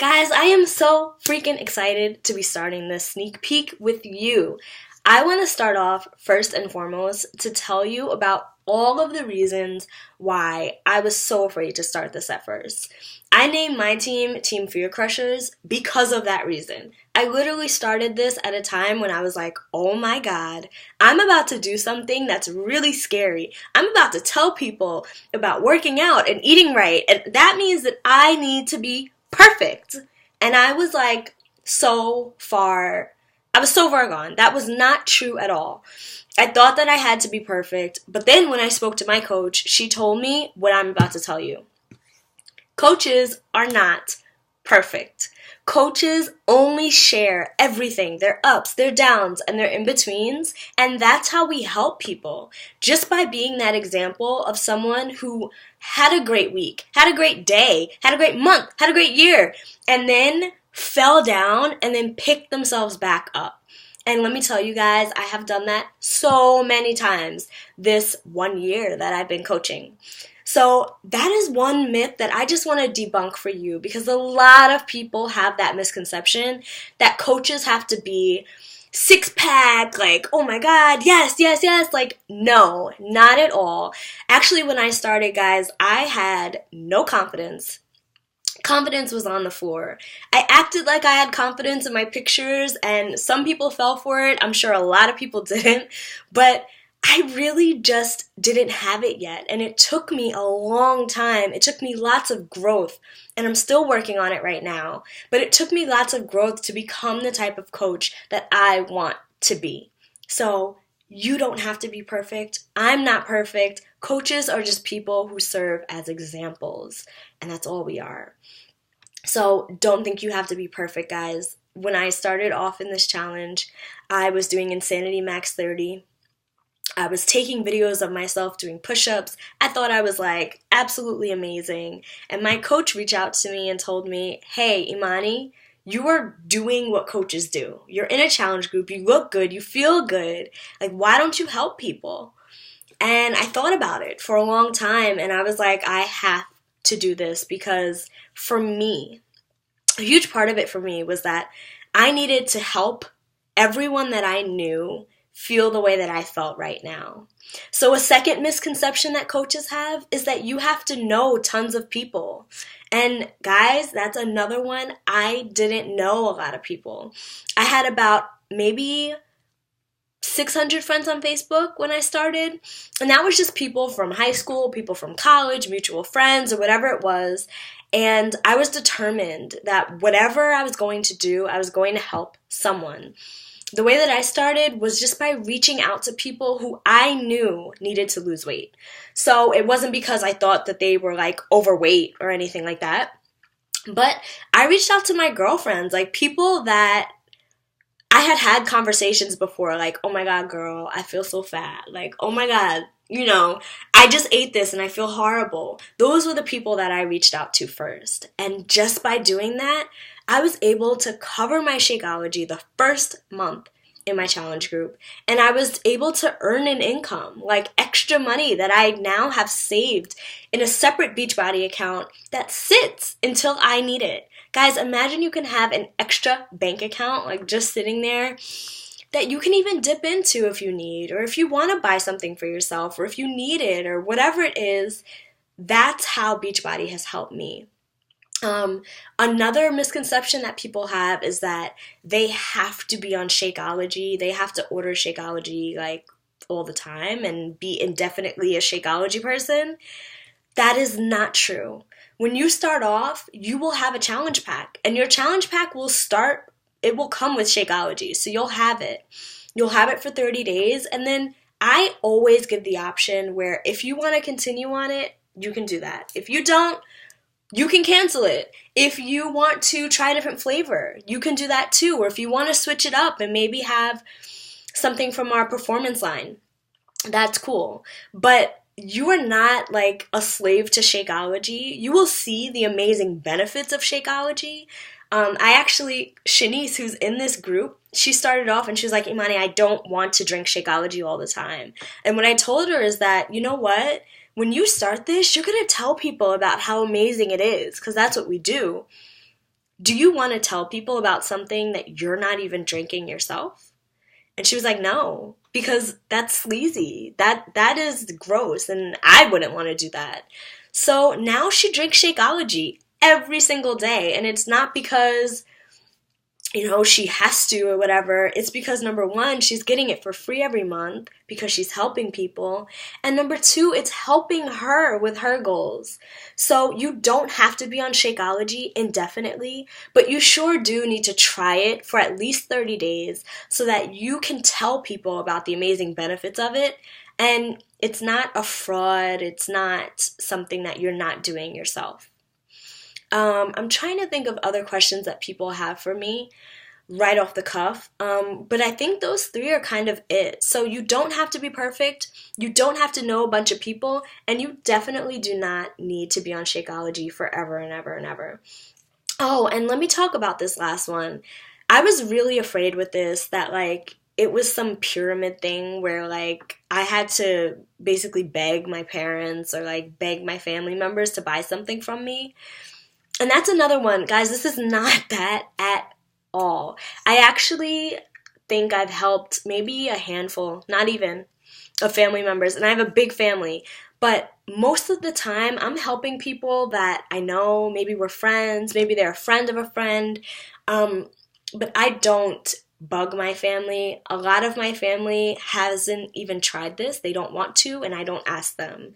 Guys, I am so freaking excited to be starting this sneak peek with you. I want to start off first and foremost to tell you about all of the reasons why I was so afraid to start this at first. I named my team Team Fear Crushers because of that reason. I literally started this at a time when I was like, oh my god, I'm about to do something that's really scary. I'm about to tell people about working out and eating right, and that means that I need to be perfect. And I was like so far gone. That was not true at all. I thought that I had to be perfect, but then when I spoke to my coach, she told me what I'm about to tell you. Coaches are not perfect. Coaches only share everything, their ups, their downs, and their in-betweens, and that's how we help people. Just by being that example of someone who had a great week, had a great day, had a great month, had a great year, and then fell down and then picked themselves back up. And let me tell you guys, I have done that so many times this 1 year that I've been coaching. So that is one myth that I just want to debunk for you, because a lot of people have that misconception that coaches have to be six-pack, like, oh my god, yes, like, no, not at all. Actually, when I started, guys, I had no confidence. Confidence was on the floor. I acted like I had confidence in my pictures, and some people fell for it. I'm sure a lot of people didn't, but I really just didn't have it yet, and it took me a long time. It took me lots of growth, and I'm still working on it right now, but it took me lots of growth to become the type of coach that I want to be. So you don't have to be perfect. I'm not perfect. Coaches are just people who serve as examples, and that's all we are. So don't think you have to be perfect, guys. When I started off in this challenge, I was doing Insanity Max 30. I was taking videos of myself doing push-ups. I thought I was like absolutely amazing. And my coach reached out to me and told me, hey, Imani, you are doing what coaches do. You're in a challenge group. You look good. You feel good. Like, why don't you help people? And I thought about it for a long time, and I was like, I have to do this, because for me, a huge part of it for me was that I needed to help everyone that I knew feel the way that I felt right now. So a second misconception that coaches have is that you have to know tons of people. And guys, that's another one. I didn't know a lot of people. I had about maybe 600 friends on Facebook when I started, and that was just people from high school, people from college, mutual friends, or whatever it was. And I was determined that whatever I was going to do, I was going to help someone. The way that I started was just by reaching out to people who I knew needed to lose weight. So it wasn't because I thought that they were like overweight or anything like that, but I reached out to my girlfriends, like people that I had conversations before, like, oh my god, girl, I feel so fat. Like, oh my god, I just ate this and I feel horrible. Those were the people that I reached out to first. And just by doing that, I was able to cover my Shakeology the first month in my challenge group. And I was able to earn an income, like extra money that I now have saved in a separate Beachbody account that sits until I need it. Guys, imagine you can have an extra bank account, like just sitting there, that you can even dip into if you need, or if you want to buy something for yourself, or if you need it, or whatever it is. That's how Beachbody has helped me. Another misconception that people have is that they have to be on Shakeology. They have to order Shakeology like all the time and be indefinitely a Shakeology person. That is not true. When you start off, you will have a challenge pack, and your challenge pack will come with Shakeology, so you'll have it. You'll have it for 30 days, and then I always give the option where if you want to continue on it, you can do that. If you don't, you can cancel it. If you want to try a different flavor, you can do that too. Or if you want to switch it up and maybe have something from our performance line, that's cool. But you are not like a slave to Shakeology. You will see the amazing benefits of Shakeology. Shanice, who's in this group, she started off and she was like, Imani, I don't want to drink Shakeology all the time. And what I told her is that, you know what? When you start this, you're going to tell people about how amazing it is, because that's what we do. do you want to tell people about something that you're not even drinking yourself? And she was like, no, because that's sleazy. That is gross, and I wouldn't want to do that. So now she drinks Shakeology every single day, and it's not because she has to or whatever. It's because number one, she's getting it for free every month because she's helping people. And number two, it's helping her with her goals. So you don't have to be on Shakeology indefinitely, but you sure do need to try it for at least 30 days so that you can tell people about the amazing benefits of it. And it's not a fraud. It's not something that you're not doing yourself. I'm trying to think of other questions that people have for me right off the cuff, but I think those three are kind of it. So you don't have to be perfect, you don't have to know a bunch of people, and you definitely do not need to be on Shakeology forever and ever and ever. Oh, and let me talk about this last one. I was really afraid with this that it was some pyramid thing where I had to basically beg my parents or beg my family members to buy something from me. And that's another one. Guys, this is not that at all. I actually think I've helped maybe a handful, not even, of family members. And I have a big family. But most of the time, I'm helping people that I know. Maybe we're friends. Maybe they're a friend of a friend. But I don't bug my family. A lot of my family hasn't even tried this. They don't want to, and I don't ask them.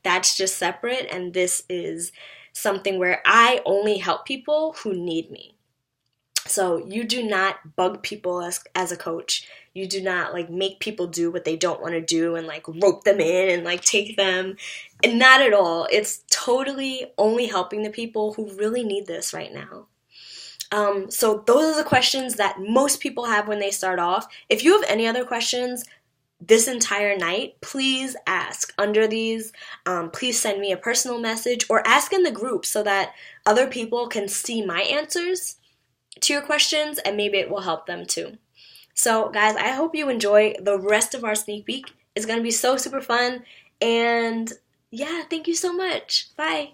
That's just separate, and this is something where I only help people who need me. So you do not bug people as a coach. You do not make people do what they don't want to do and rope them in and take them. And not at all. It's totally only helping the people who really need this right now. So those are the questions that most people have when they start off. If you have any other questions this entire night, please ask under these. Please send me a personal message or ask in the group so that other people can see my answers to your questions and maybe it will help them too. So guys, I hope you enjoy the rest of our sneak peek. It's going to be so super fun, and yeah, thank you so much. Bye.